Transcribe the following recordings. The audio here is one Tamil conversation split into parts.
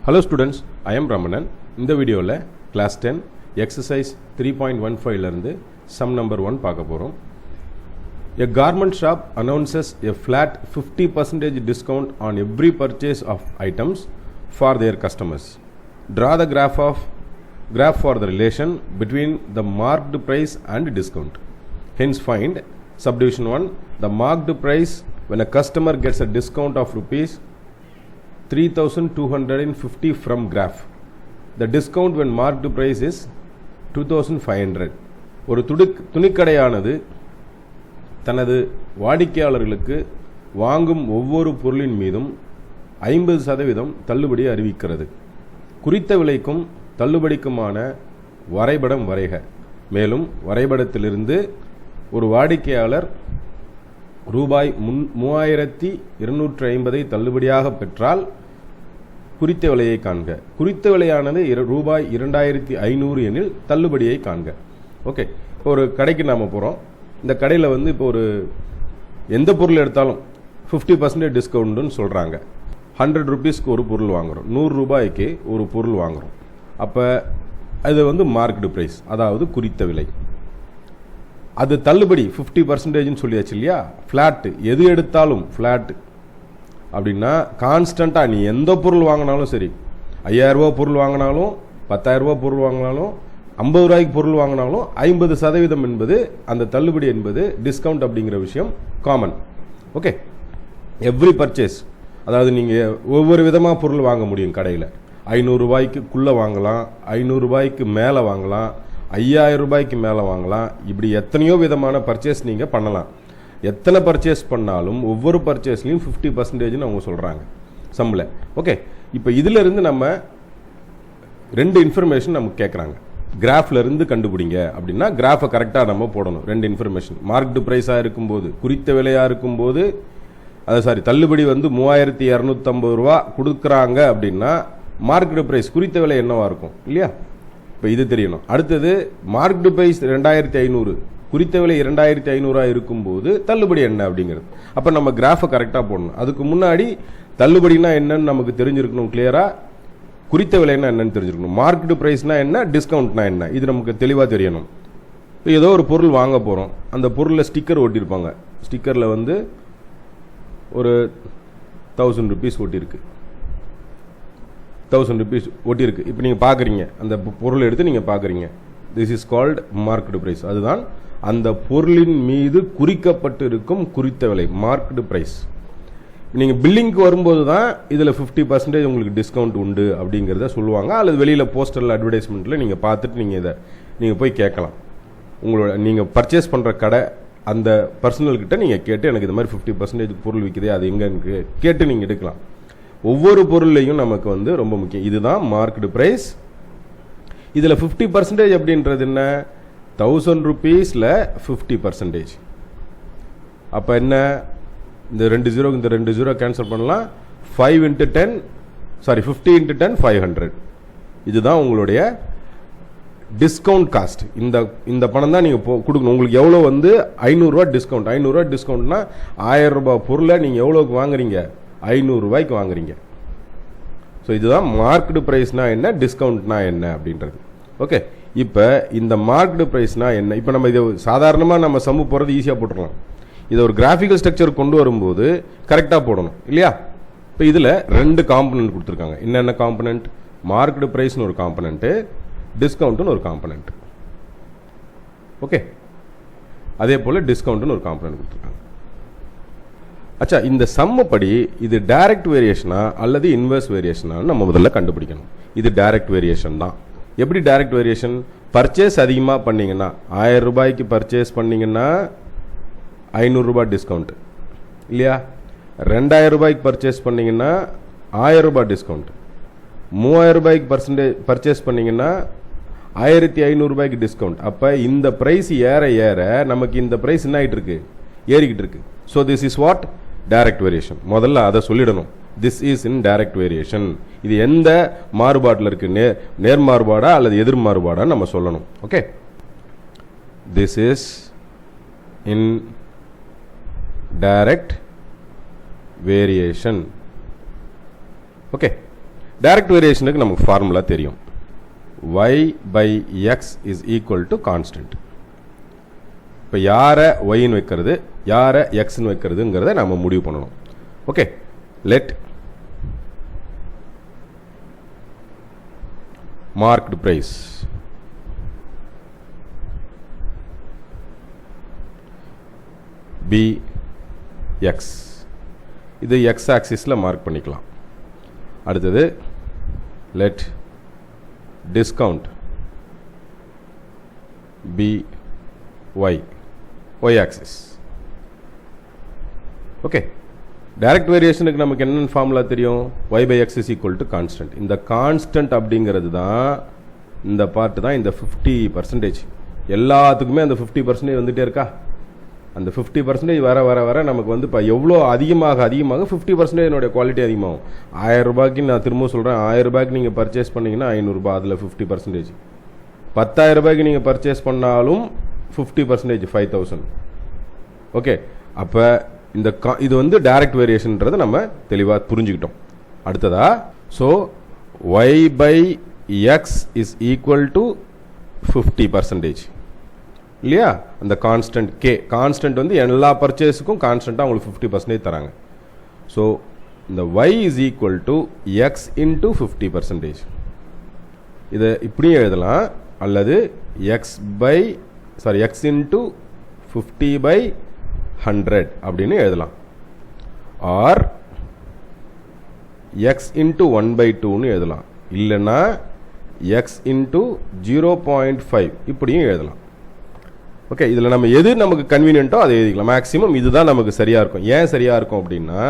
Hello students, I am Ramanan. In the video la class 10 exercise 3.15 la irundhu sum number 1 paaka porom. A garment shop announces a flat 50% discount on every purchase of items for their customers. Draw the graph for the relation between the marked price and discount. Hence find subdivision 1, the marked price when a customer gets a discount of rupees 3250 from graph. The discount when marked price is 2500. ஒரு துணிக்கடையானது தனது வாடிக்கையாளர்களுக்கு வாங்கும் ஒவ்வொரு பொருளின் மீதும் 50% தள்ளுபடி அறிவிக்கிறது. குறித்த விலைக்கும் தள்ளுபடிக்குமான வரைபடம் வரைக. மேலும் வரைபடத்திலிருந்து ஒரு வாடிக்கையாளர் ரூபாய் 3250 தள்ளுபடியாக பெற்றால் குறித்த விலையை காண்க. குறித்த விலையானது ரூபாய் 2500 எனில் தள்ளுபடியை காண்க. ஓகே, இப்போ ஒரு கடைக்கு நாம் போகிறோம். இந்த கடையில் இப்போ ஒரு எந்த பொருள் எடுத்தாலும் 50% டிஸ்கவுண்ட்டுன்னு சொல்கிறாங்க. 100 ரூபீஸ்க்கு ஒரு பொருள் வாங்குகிறோம், 100 ரூபாய்க்கு ஒரு பொருள் வாங்குகிறோம். அப்போ அது மார்க்கெட் ப்ரைஸ், அதாவது குறித்த விலை. அது தள்ளுபடி 50% சொல்லியாச்சு இல்லையா. ஃப்ளாட்டு, எது எடுத்தாலும் ஃப்ளாட்டு அப்படின்னா கான்ஸ்டண்ட்டாக நீ எந்த பொருள் வாங்கினாலும் சரி, 5000 ரூபா பொருள் வாங்கினாலும் 10000 ரூபா பொருள் வாங்கினாலும் 50 ரூபாய்க்கு பொருள் வாங்கினாலும் 50% என்பது அந்த தள்ளுபடி என்பது டிஸ்கவுண்ட் அப்படிங்கிற விஷயம் காமன். ஓகே, எவ்ரி பர்ச்சேஸ், அதாவது நீங்கள் ஒவ்வொரு விதமாக பொருள் வாங்க முடியும் கடையில். 500 ரூபாய்க்குள்ளே வாங்கலாம், 500 ரூபாய்க்கு மேலே வாங்கலாம், 5000 ரூபாய்க்கு மேலே வாங்கலாம். இப்படி எத்தனையோ விதமான பர்ச்சேஸ் நீங்கள் பண்ணலாம். எத்தனை பர்ச்சேஸ் பண்ணாலும் ஒவ்வொரு பர்ச்சேஸ்லையும் 50%ன்னு அவங்க சொல்கிறாங்க சம்மில். ஓகே, இப்போ இதிலிருந்து நம்ம 2 இன்ஃபர்மேஷன் நமக்கு கேட்குறாங்க. கிராஃப்லேருந்து கண்டுபிடிங்க அப்படின்னா கிராஃபை கரெக்டாக நம்ம போடணும். 2 இன்ஃபர்மேஷன். மார்க்டு ப்ரைஸாக இருக்கும்போது, குறித்த விலையாக இருக்கும்போது, தள்ளுபடி 3250 ரூபா கொடுக்குறாங்க அப்படின்னா மார்க்கெட் ப்ரைஸ் குறித்த விலை என்னவா இருக்கும் இல்லையா. இப்போ இது தெரியணும். அடுத்தது மார்க்கெட் ப்ரைஸ் 2500, குறித்த விலை 2500 இருக்கும்போது தள்ளுபடி என்ன அப்படிங்கிறது. அப்போ நம்ம கிராஃபை கரெக்டாக போடணும். அதுக்கு முன்னாடி தள்ளுபடினா என்னன்னு நமக்கு தெரிஞ்சிருக்கணும் கிளியராக, குறித்த விலைன்னா என்னன்னு தெரிஞ்சிருக்கணும், மார்க்கெட் ப்ரைஸ்னா என்ன, டிஸ்கவுண்ட்னா என்ன, இது நமக்கு தெளிவாக தெரியணும். இப்போ ஏதோ ஒரு பொருள் வாங்க போகிறோம், அந்த பொருளில் ஸ்டிக்கர் ஒட்டியிருப்பாங்க. ஸ்டிக்கரில் ஒரு 1000 ரூபீஸ் ஒட்டியிருக்கு, 1000 ரூபீஸ் ஒட்டியிருக்கு. இப்போ நீங்கள் பார்க்குறீங்க, அந்த பொருளை எடுத்து நீங்கள் பார்க்குறீங்க. This is called market price. அதுதான் அந்த பொருளின் மீது குறிக்கப்பட்டு இருக்கும் குறித்த விலை, மார்க்கெட் ப்ரைஸ். நீங்கள் பில்லிங்க்கு வரும்போது தான் இதில் 50% உங்களுக்கு டிஸ்கவுண்ட் உண்டு அப்படிங்கிறத சொல்லுவாங்க. அல்லது வெளியில் போஸ்டரில் அட்வர்டைஸ்மெண்ட்டில் நீங்கள் பார்த்துட்டு நீங்கள் போய் கேட்கலாம். உங்களோட நீங்கள் பர்ச்சேஸ் பண்ணுற கடை அந்த பர்சனல்கிட்ட நீங்கள் கேட்டு எனக்கு இது மாதிரி 50% பொருள் விற்குதே, அது எங்கே கேட்டு நீங்கள் எடுக்கலாம். ஒவ்வொரு பொருளையும் நமக்கு ரொம்ப முக்கியம். இதுதான் மார்க்கெட் ப்ரைஸ். இதில் 50% அப்படின்றது என்ன, 1000 ரூபீஸில் 50%. அப்போ என்ன, இந்த 2 0 இந்த 2 0 கேன்சல் பண்ணலாம். 50 × 10 500. இதுதான் உங்களுடைய டிஸ்கவுண்ட் காஸ்ட். இந்த பணம் தான் நீங்கள் கொடுக்கணும். உங்களுக்கு எவ்வளோ 500 ரூபா டிஸ்கவுண்ட். 500 ரூபா டிஸ்கவுண்ட்னா 1000 ரூபாய் பொருளை நீங்கள் எவ்வளோக்கு வாங்குறீங்க, 500 ரூபாய்க்கு வாங்குறீங்க. ஸோ இதுதான் மார்க்கெட் ப்ரைஸ்னா என்ன, டிஸ்கவுண்ட்னா என்ன அப்படின்றது. ஓகே, இப்போ இந்த மார்க்கெட் ப்ரைஸ்னா என்ன. இப்போ நம்ம இதை சாதாரணமாக நம்ம சம்மு போகிறது ஈஸியாக போட்டுடலாம். இதை ஒரு கிராஃபிக்கல் ஸ்ட்ரக்சர் கொண்டு வரும்போது கரெக்டாக போடணும் இல்லையா. இப்போ இதில் 2 காம்பனன்ட் கொடுத்துருக்காங்க. என்னென்ன காம்பனன்ட், மார்க்கெட் ப்ரைஸ்னு ஒரு காம்பனன்ட்டு, டிஸ்கவுண்ட்டுன்னு ஒரு காம்பனன்ட். ஓகே, அதே போல் டிஸ்கவுண்ட்டுன்னு ஒரு காம்பனன்ட் கொடுத்துருக்காங்க. அச்சா, இந்த சம்மு படி இது டைரக்ட் வேரியேஷனா அல்லது இன்வெர்ஸ் வேரியேஷனான்னு நம்ம முதல்ல கண்டுபிடிக்கணும். இது டைரக்ட் வேரியேஷன் தான். எப்படி டைரக்ட் வேரியேஷன், பர்ச்சேஸ் அதிகமாக பண்ணிங்கன்னா 1000 ரூபாய்க்கு பர்ச்சேஸ் பண்ணிங்கன்னா 500 ரூபாய் டிஸ்கவுண்ட் இல்லையா. 2000 ரூபாய்க்கு பர்ச்சேஸ் பண்ணிங்கன்னா 1000 ரூபாய் டிஸ்கவுண்ட். 3000 ரூபாய்க்கு பர்ச்சேஸ் பண்ணிங்கன்னா 1500 ரூபாய்க்கு டிஸ்கவுண்ட். அப்போ இந்த ப்ரைஸ் ஏற ஏற நமக்கு இந்த ப்ரைஸ் என்ன ஆகிட்டு இருக்கு, ஏறிக்கிட்டு இருக்கு. So this is what direct variation. முதல்ல அதை சொல்லிடணும். This is in direct variation. இது எந்த மாறுபாட்டில் இருக்கு, நேர் மாறுபாடா அல்லது எதிர் மாறுபாடா நம்ம சொல்லணும். Okay, this is in direct variation. Okay, direct வேரியேஷனுக்கு நமக்கு ஃபார்முலா தெரியும். y by x is equal to constant. இப்போ யாரை yன்னு வைக்கிறது யாரை xன்னு வைக்கிறதுங்கிறத நம்ம முடிவு பண்ணணும். Okay, let marked price be x. இது x ஆக்சிஸில் மார்க் பண்ணிக்கலாம். அடுத்தது let discount be y axis. Okay, direct வேரியேஷனுக்கு நமக்கு என்ன ஃபார்முலா தெரியும்? y by x is equal to constant. இந்த கான்ஸ்டன்ட் அப்படிங்கிறது தான் இந்த பார்ட் தான் இந்த 50%. எல்லாத்துக்குமே அந்த 50% வந்துட்டே இருக்கா? அந்த 50% வர வர வர நமக்கு வந்து இப்போ எவ்வளோ அதிகமாக 50% குவாலிட்டி அதிகமாகும். 1000 ரூபாய்க்கு நான் திரும்ப சொல்கிறேன், 1000 ரூபாய்க்கு நீங்கள் பர்ச்சேஸ் பண்ணிங்கன்னா 500 ரூபாய், அதில் 50%. 10,000 ரூபாய்க்கு நீங்கள் பர்ச்சேஸ் பண்ணாலும் 50%, 5000. ஓகே, அப்போ இந்த இது வந்து டைரக்ட் வேரியேஷன்ன்றதை நம்ம தெளிவாக புரிஞ்சுக்கிட்டோம். அடுத்ததா, so y by x is equal to 50%. இல்லையா? அந்த கான்ஸ்டன்ட் k, கான்ஸ்டன்ட் வந்து எல்லா பர்ச்சேஸுக்கும் கான்ஸ்டன்ட்டாக உங்களுக்கு 50% தராங்க. ஸோ இந்த y is equal to x into 50%. இதை இப்படியும் எழுதலாம், அல்லது x into 50 by 100 அப்படின்னு எழுதலாம். ஆர் x into 1/2ன்னு எழுதலாம். இல்லைன்னா x into 0.5 இப்படியும் எழுதலாம். ஓகே, இதில் நம்ம எது நமக்கு கன்வீனியன்ட்டோ அதை எழுதிக்கலாம். மேக்ஸிமம் இதுதான் நமக்கு சரியாக இருக்கும். ஏன் சரியாக இருக்கும் அப்படின்னா,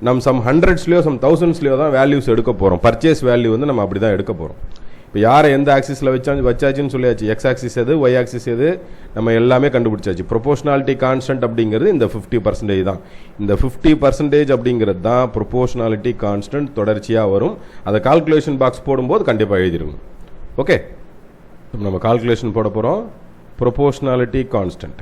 நம்ம சம் ஹண்ட்ரட்ஸ்லையோ சம் தௌசண்ட்ஸ்லையோ தான் வேல்யூஸ் எடுக்க போகிறோம். பர்ச்சேஸ் வேல்யூ வந்து நம்ம அப்படி தான் எடுக்க போகிறோம். இப்போ யாரை எந்த ஆக்சிஸில் வச்சாச்சுன்னு சொல்லியாச்சு. எக்ஸ் ஆக்சிஸ் எது, ஒய் ஆக்சிஸ் எது, நம்ம எல்லாமே கண்டுபிடிச்சாச்சு. ப்ரொபோஷனாலிட்டி கான்ஸ்டன்ட் அப்படிங்கிறது இந்த 50% தான். இந்த 50% அப்படிங்கிறது தான் ப்ரொபோஷனாலிட்டி கான்ஸ்டன்ட். தொடர்ச்சியாக வரும். அதை கால்குலேஷன் பாக்ஸ் போடும்போது கண்டிப்பாக எழுதிருங்க. ஓகே, நம்ம கால்குலேஷன் போட போகிறோம். proportionality constant.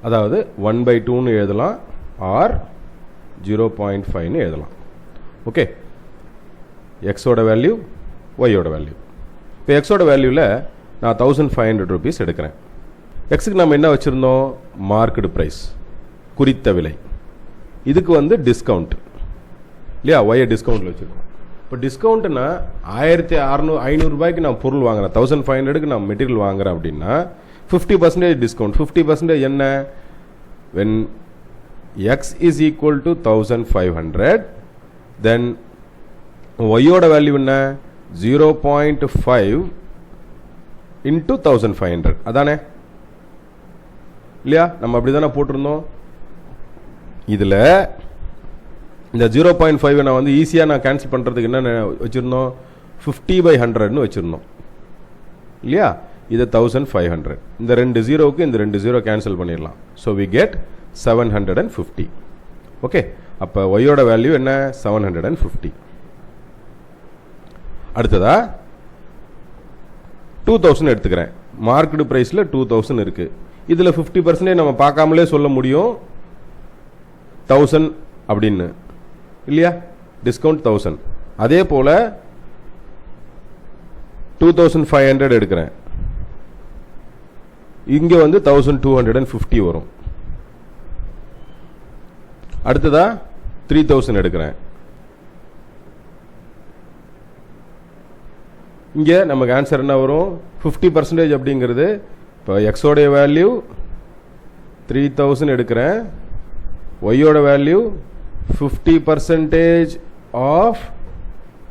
அதாவது 1/2ன்னு எழுதலாம், ஆர் 0.5ன்னு எழுதலாம். ஓகே, எக்ஸோட வேல்யூ, ஒய்யோட வேல்யூ. இப்போ எக்ஸோட வேல்யூவில் நான் 1500 rupees எடுக்கிறேன். எக்ஸுக்கு நம்ம என்ன வச்சுருந்தோம்? மார்க்கெட் ப்ரைஸ், குறித்த விலை. இதுக்கு வந்து டிஸ்கவுண்ட் இல்லையா? ஒய்யை டிஸ்கவுண்ட்டில் வச்சுருக்கோம். இப்போ டிஸ்கவுண்ட்னா 500 ரூபாய்க்கு நான் பொருள் வாங்குறேன், 1500க்கு நான் மெட்டீரியல் வாங்குறேன் அப்படின்னா 50% டிஸ்கவுண்ட். 50% என்ன? When X is equal to 1500, தென் ஒய்யோட வேல்யூ என்ன? 0.5 இன்ட்டு 1500. அதானே இல்லையா? நம்ம அப்படி தானே போட்டிருந்தோம். இதில் இந்த 0.5 நான் வந்து ஈஸியாக நான் கேன்சல் பண்ணுறதுக்கு என்ன வச்சுருந்தோம்? 50/100ன்னு வச்சுருந்தோம் இல்லையா? இது 1500. இந்த 2 0க்கு இந்த 2 0 கேன்சல் பண்ணிடலாம். So we get 750. ஓகே, அப்போ ஒய்யோட வேல்யூ என்ன? 750. அடுத்ததா 2000 எடுத்துக்கிறேன். மார்க்கெட் ப்ரைஸில் 2000 இருக்குது. இதில் 50% நம்ம பார்க்காமலே சொல்ல முடியும் 1000 அப்படின்னு இல்லையா? டிஸ்கவுண்ட் 1000. அதே போல் 2500 எடுக்கிறேன். இங்கே வந்து 1250 வரும். அடுத்ததா 3000 எடுக்கிறேன். இங்கே நமக்கு ஆன்சர் என்ன வரும்? 50% அப்படிங்கிறது இப்போ எக்ஸோடைய வேல்யூ 3000 எடுக்கிறேன், ஒய்யோட வேல்யூ 50% ஆஃப்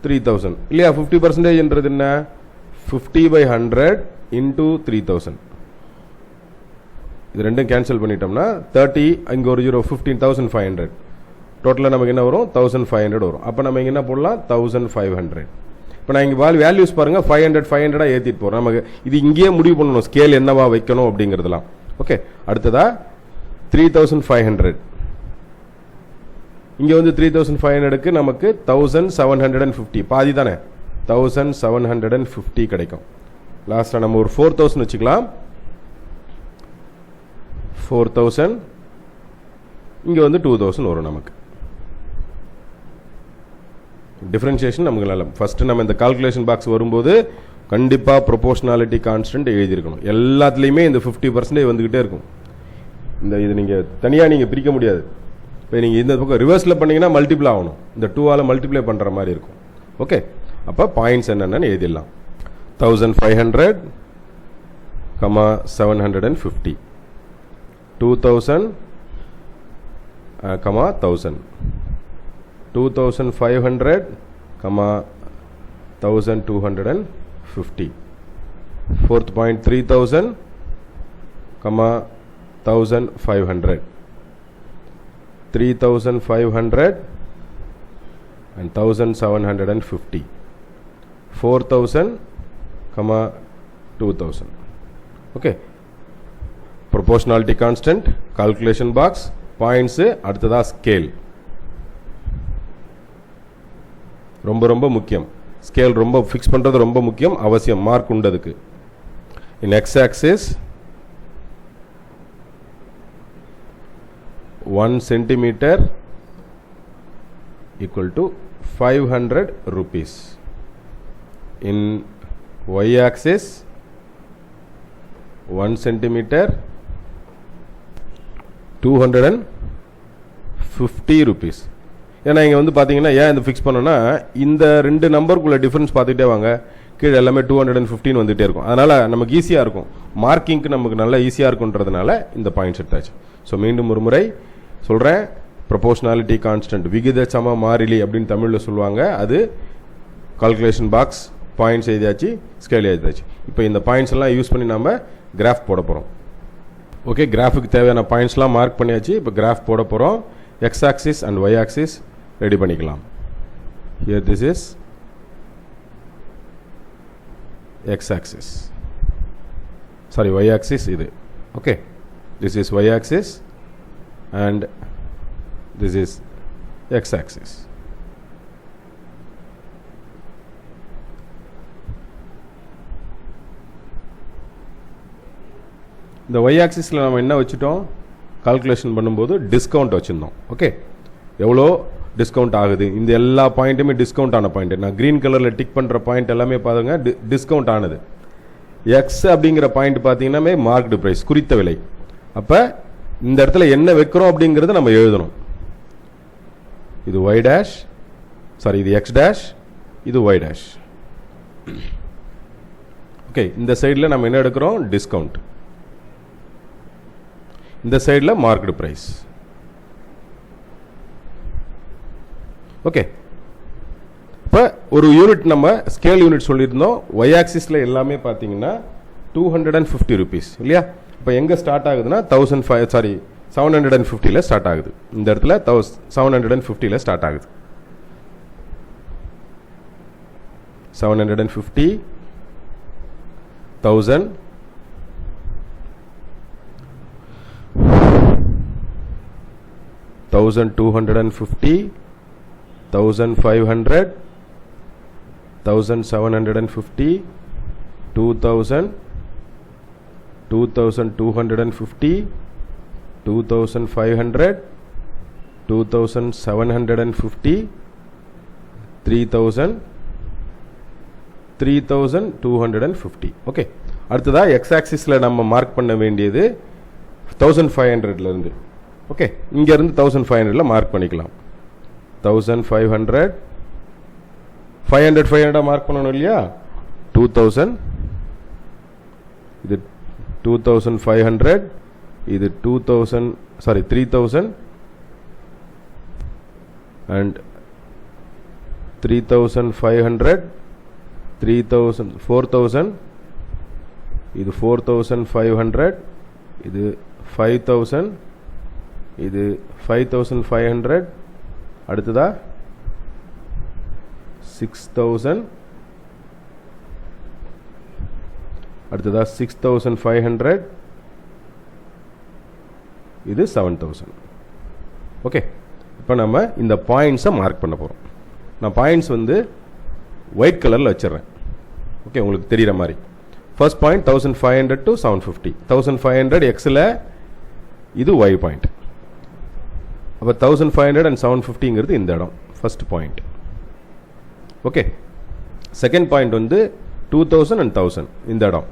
3000 இல்லையா? 50% என்றது என்ன? 50/100 இன்டூ 3000. இது ரெண்டும் கேன்சல் பண்ணிட்டோம்னா 30, இங்கே ஒரு 0, 15,500. டோட்டலாக நமக்கு என்ன வரும்? 1500 வரும். அப்போ நம்ம இங்கே என்ன போடலாம்? 1500. இப்போ நான் இங்கே வேல்யூஸ் பாருங்கள், 500 ஏற்றிட்டு போகிறோம். நமக்கு இது இங்கேயே முடிவு பண்ணணும், ஸ்கேல் என்னவா வைக்கணும் அப்படிங்கிறதுலாம். ஓகே, அடுத்ததா 3500. இங்கே வந்து 3500க்கு நமக்கு 1750, பாதி தானே, 1750 கிடைக்கும். லாஸ்ட்டாக நம்ம ஒரு 4000 வச்சுக்கலாம். 4000, இங்கே வந்து 2000 வரும் நமக்கு. டிஃபரன்ஷியேஷன் நமக்கு நல்ல. ஃபஸ்ட்டு நம்ம இந்த கால்குலேஷன் பாக்ஸ் வரும்போது கண்டிப்பாக ப்ரொபோர்ஷனாலிட்டி கான்ஸ்டன்ட் எழுதியிருக்கணும். எல்லாத்துலேயுமே இந்த 50% வந்துக்கிட்டே இருக்கும். இது நீங்கள் தனியாக நீங்கள் பிரிக்க முடியாது. இப்போ நீங்கள் இந்த பக்கம் ரிவர்ஸில் பண்ணிங்கன்னா மல்டிப்ளை ஆகணும். இந்த 2ஆல் மல்டிப்ளை பண்ணுற மாதிரி இருக்கும். ஓகே, அப்போ பாயிண்ட்ஸ் என்னென்னு எழுதிடலாம். 1500, 750, 2000, 1000, 2500, 1250. Fourth point 3000, 1500, 3500 and 1750. 4000, 2000. Okay, proportionality constant, calculation box, points, அடுத்ததா scale. ரொம்ப முக்கியம். ஸ்கேல் ரொம்ப ஃபிக்ஸ் பண்ணுறது ரொம்ப முக்கியம், அவசியம், mark உண்டதுக்கு. In X axis 1 centimeter equal to 500 rupees. In y axis 1 centimeter 250 rupees. ஏன்னா இங்கே வந்து பார்த்தீங்கன்னா ஏன் இந்த ஃபிக்ஸ் பண்ணோன்னா இந்த ரெண்டு நம்பருக்குள்ள டிஃப்ரென்ஸ் பார்த்துக்கிட்டே வாங்க, கீழே எல்லாமே 215 வந்துகிட்டே இருக்கும். அதனால் நமக்கு ஈஸியாக இருக்கும், மார்க்கிங்க்கு நமக்கு நல்லா ஈஸியாக இருக்குன்றதுனால இந்த பாயிண்ட்ஸ் எடுத்தாச்சு. ஸோ மீண்டும் ஒரு முறை சொல்கிறேன், ப்ரொபோர்ஷனாலிட்டி கான்ஸ்டன்ட், விகித சம மாறிலி அப்படின்னு தமிழில் சொல்லுவாங்க. அது கால்குலேஷன் பாக்ஸ், பாயிண்ட்ஸ் எழுதியாச்சு, ஸ்கேல் எழுதியாச்சு. இப்போ இந்த பாயிண்ட்ஸ் எல்லாம் யூஸ் பண்ணி நம்ம கிராஃப் போட போகிறோம். ஓகே, கிராஃபுக்கு தேவையான பாயிண்ட்ஸ்லாம் மார்க் பண்ணியாச்சு. இப்போ கிராஃப் போட போகிறோம். X axis and Y axis ready பண்ணிக்கலாம். Here this is X axis, sorry Y axis இது. Okay, this is Y axis and this is X axis. இந்த ஒய் ஆக்சிஸில் நம்ம என்ன வச்சுட்டோம், கால்குலேஷன் பண்ணும்போது டிஸ்கவுண்ட் வச்சுருந்தோம். ஓகே, எவ்வளோ டிஸ்கவுண்ட் ஆகுது, இந்த எல்லா பாயிண்ட்டுமே டிஸ்கவுண்ட் ஆன பாயிண்ட். நான் க்ரீன் கலரில் டிக் பண்ணுற பாயிண்ட் எல்லாமே பாருங்க டிஸ்கவுண்ட் ஆனது. எக்ஸ் அப்படிங்கிற பாயிண்ட் பார்த்தீங்கன்னா மார்க்டு ப்ரைஸ், குறித்த விலை. அப்போ இந்த இடத்துல என்ன வைக்கிறோம் அப்படிங்கிறத நம்ம எழுதணும். இது ஒய் டேஷ், சாரி இது எக்ஸ் டேஷ், இது ஒய் டேஷ். ஓகே, இந்த சைடில் நம்ம என்ன எடுக்கிறோம், டிஸ்கவுண்ட். இந்த சைடில் மார்க்டு ப்ரைஸ். ஓகே, இப்போ ஒரு யூனிட் நம்ம ஸ்கேல் யூனிட் சொல்லியிருந்தோம். ஒய் ஆக்சிஸில் எல்லாமே பார்த்தீங்கன்னா 250 rupees இல்லையா. இப்போ எங்கே ஸ்டார்ட் ஆகுதுன்னா 750 ஸ்டார்ட் ஆகுது. இந்த இடத்துல 750 ஸ்டார்ட் ஆகுது. 750, 1000, 1250, 1500, 1750, 2000, 2250, 2500, 2750, 3000, 3250. ஓகே, அடுத்ததா எக்ஸ் ஆக்சிஸில் நம்ம மார்க் பண்ண வேண்டியது 1500லேருந்து. ஓகே, இங்கேருந்து 1500 மார்க் பண்ணிக்கலாம். 1500, 500 மார்க் பண்ணணும் இல்லையா. 2000, இது 2500, இது 2000, சாரி 3000 and 3500, 3000, 4000, இது 4500, இது 5000, இது 5500, அடுத்ததா 6000, அடுத்ததா 6500, இது 7000. ஓகே, இப்போ நம்ம இந்த பாயிண்ட்ஸை மார்க் பண்ண போகிறோம். நான் பாயிண்ட்ஸ் வந்து ஒயிட் கலரில் வச்சிடுறேன். ஓகே, உங்களுக்கு தெரிகிற மாதிரி. First point 1500 to 750. 1500 எக்ஸில் இது y பாயிண்ட். அப்போ 1500 and 750ங்கிறது இந்த இடம் first point. Okay, second point வந்து 2000 and 1000 இந்த இடம்.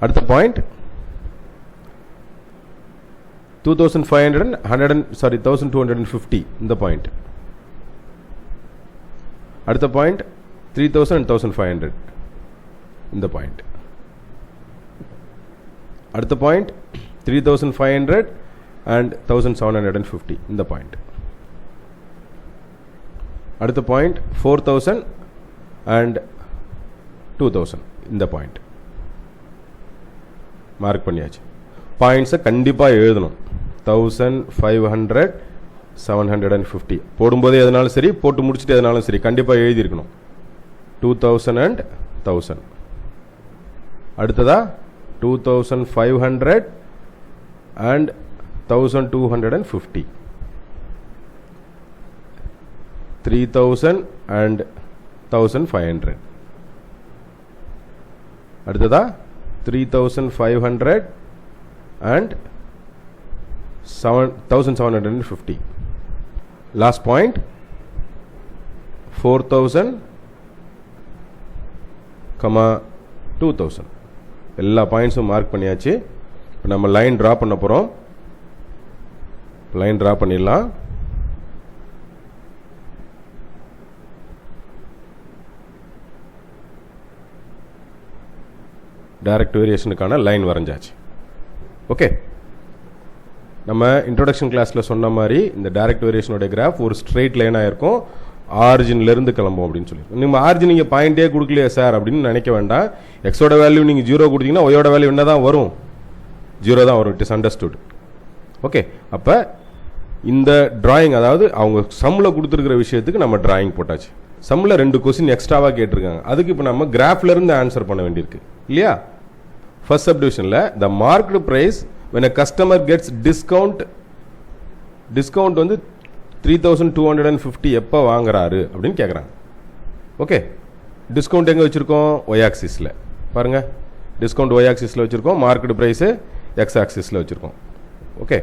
அடுத்த பாயிண்ட் 2500 and 1250 இந்த பாயிண்ட். அடுத்த பாயிண்ட் 3000 and 1500 இந்த பாயிண்ட். அடுத்த பாயிண்ட் 3500 and 1750 இந்த பாயிண்ட். அடுத்த பாயிண்ட் 4000 and 2000 இந்த பாயிண்ட். மார்க் பண்ணியாச்சு. பாயிண்ட்ஸை கண்டிப்பாக எழுதணும். 1500 750 போடும்போது எதனாலும் சரி, போட்டு முடிச்சுட்டு எதனாலும் சரி, கண்டிப்பாக எழுதியிருக்கணும். 2000 and 1000. அடுத்ததா 2500 and 1250. 3000 and 1500. அடுத்ததா 3500 and 1750. Last point 4000, 2000. எல்லா பாயிண்ட்ஸும் மார்க் பண்ணியாச்சு. இப்போ நம்ம லைன் ட்ரா பண்ண போகிறோம். லைன் ட்ரா பண்ணிடலாம். டைரக்ட் வேரியேஷனுக்கான லைன் வரைஞ்சாச்சு. ஓகே, நம்ம இன்ட்ரோடக்ஷன் கிளாஸில் சொன்ன மாதிரி இந்த டைரக்ட் வேரியேஷனோட கிராஃப் ஒரு ஸ்ட்ரெயிட் லைனாக இருக்கும். ஆரிஜின்லேருந்து கிளம்பும் அப்படின்னு சொல்லி. நீங்கள் ஆரிஜின் நீங்கள் பாயிண்டே கொடுக்கலையே சார் அப்படின்னு நினைக்க வேண்டாம். எக்ஸோட வேல்யூ நீங்கள் 0 கொடுத்தீங்கன்னா ஒயோட வேல்யூ என்ன தான் வரும்? 0 தான் வரும். It is understood. ஓகே, அப்போ இந்த டிராயிங், அதாவது அவங்க சம்மில் கொடுத்துருக்கிற விஷயத்துக்கு நம்ம டிராயிங் போட்டாச்சு. சம்மில் 2 கொஸ்டின் எக்ஸ்ட்ராவாக கேட்டிருக்காங்க. அதுக்கு இப்போ நம்ம கிராஃப்லேருந்து ஆன்சர் பண்ண வேண்டியிருக்கு இல்லையா? ஃபர்ஸ்ட் சப்டிவிஷனில் the marked price when a customer gets discount வந்து 3250 எப்போ வாங்குறாரு அப்படின்னு கேட்குறாங்க. ஓகே, டிஸ்கவுண்ட் எங்கே வச்சுருக்கோம்? ஒய் ஆக்சிஸில் பாருங்கள். டிஸ்கவுண்ட் ஒய் ஆக்சிஸில் வச்சுருக்கோம், மார்க்கெட் ப்ரைஸு எக்ஸ் ஆக்சிஸில் வச்சுருக்கோம். ஓகே,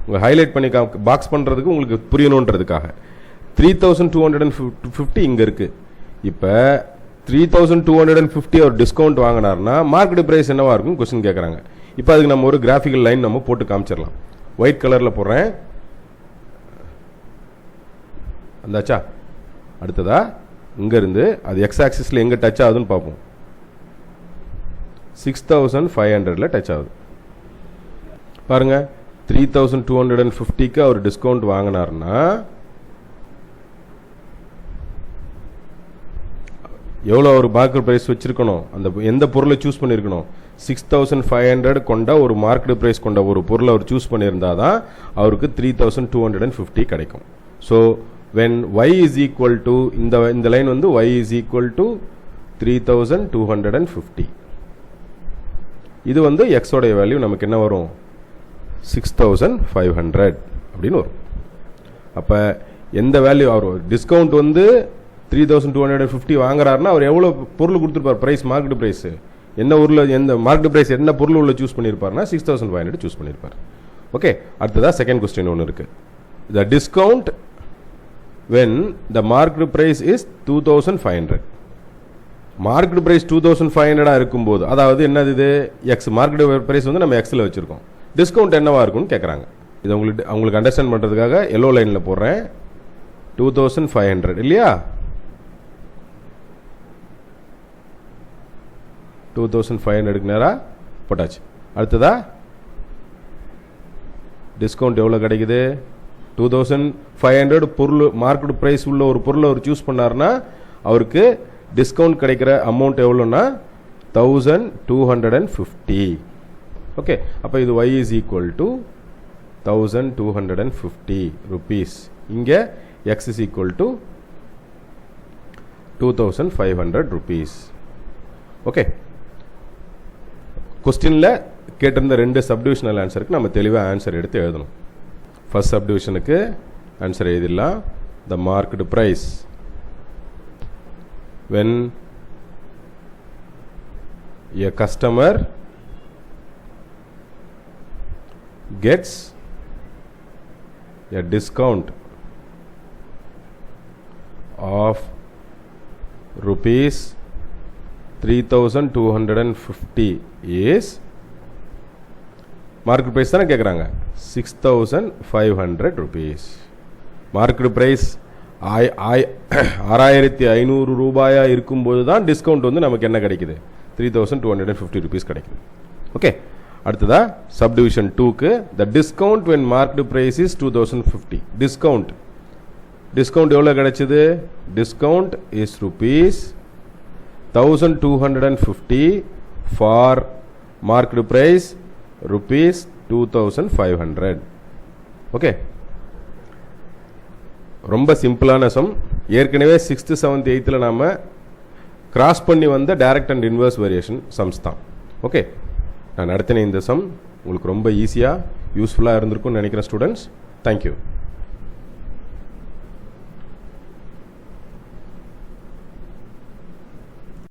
உங்கள் ஹைலைட் பண்ணி பாக்ஸ் பண்ணுறதுக்கு உங்களுக்கு புரியணுன்றதுக்காக 3250 இங்கே இருக்குது. இப்போ 3250 ஒரு டிஸ்கவுண்ட் வாங்கினார்னா மார்க்கெட் ப்ரைஸ் என்னவா இருக்கும் கொஸ்டின் கேட்குறாங்க. இப்போ அதுக்கு நம்ம ஒரு கிராஃபிக்கல் லைன் நம்ம போட்டு காமிச்சிடலாம். ஒயிட் கலரில் போடுறேன். அந்தாச்சா? அடுத்ததா இங்கேருந்து அது எக்ஸ் ஆக்சிஸில் எங்கே டச் ஆகுதுன்னு பார்ப்போம். 6500 டச் ஆகுது பாருங்கள். 3250க்கு அவர் டிஸ்கவுண்ட் வாங்கினார்னா எவ்வளோ ஒரு மார்க்கெட் ப்ரைஸ் வச்சுருக்கணும்? அந்த எந்த பொருளை சூஸ் பண்ணியிருக்கணும்? 6500 கொண்ட ஒரு மார்க்கெட் ப்ரைஸ் கொண்ட ஒரு பொருளை அவர் சூஸ் பண்ணியிருந்தால் தான் அவருக்கு 3250 கிடைக்கும். So when y is equal to இந்த லைன் வந்து y is equal to 3250. இது வந்து x உடைய வேல்யூ நமக்கு என்ன வரும்? 6500 அப்படின்னு வரும். அப்போ எந்த வேல்யூ அவர் டிஸ்கவுண்ட் வந்து 3250 வாங்குறாருன்னா அவர் எவ்வளோ பொருள் கொடுத்துருப்பார்? ப்ரைஸ், மார்க்கெட் ப்ரைஸ் என்ன ஊரில், எந்த மார்க்கெட் ப்ரைஸ் என்ன பொருள் உள்ள சூஸ் பண்ணியிருப்பார்னா 6500 சூஸ் பண்ணியிருப்பார். ஓகே, அடுத்ததாக செகண்ட் கொஸ்டின் ஒன்று இருக்குது. The discount when the market price is 2500. Market price 2500 இருக்கும்போது, அதாவது என்னது இது? எக்ஸ் மார்க்கெட் ப்ரைஸ் வந்து நம்ம எக்ஸில் வச்சுருக்கோம். டிஸ்கவுண்ட் என்னவா இருக்குன்னு கேட்குறாங்க. இது உங்களுக்கு அண்டர்ஸ்டாண்ட் பண்ணுறதுக்காக எல்லோ லைனில் போடுறேன். 2500 இல்லையா? 2500க்கு நேராக போட்டாச்சு. அடுத்ததா டிஸ்கவுண்ட் எவ்வளோ கிடைக்குது? 2500 பொருள் மார்க்கெட் ப்ரைஸ் உள்ள ஒரு பொருளை அவர் சூஸ் பண்ணார்னா அவருக்கு டிஸ்கவுண்ட் கிடைக்கிற அமௌண்ட் எவ்வளோன்னா 1250. ஓகே, அப்போ இது y is equal to 1250 rupees. இங்கே x is equal to 2500 rupees. Okay, கொஸ்டினில் கேட்டிருந்த 2 சப்டிவிஷனல் ஆன்சருக்கு நம்ம தெளிவாக ஆன்சர் எடுத்து எழுதணும். ஃபர்ஸ்ட் சப்டிவிஷனுக்கு ஆன்சர் எழுதிடலாம். The market price when a customer gets a discount of rupees 3250 is market price தானே கேட்குறாங்க 6500 rupees. மார்க்கெட் பிரைஸ் 6500 ரூபாயா இருக்கும்போது தான் டிஸ்கவுண்ட் வந்து நமக்கு என்ன கிடைக்குது 3250 rupees கிடைக்குது. ஓகே, அடுத்ததா சப்டிவிஷன் 2க்கு the discount when market price is 2050. Discount எவ்வளோ கிடைச்சது? Discount is rupees 1250 for market price rupees 2500. Okay, ரொம்ப சிம்பிளான சம். ஏற்கனவே 6th 7th 8th நாம கிராஸ் பண்ணி வந்த direct and inverse variation sums தான். ஓகே, நான் நடத்தின இந்த சம் உங்களுக்கு ரொம்ப ஈஸியாக யூஸ்ஃபுல்லாக இருந்திருக்கும்னு நினைக்கிறேன் ஸ்டூடெண்ட்ஸ். தேங்க்யூ.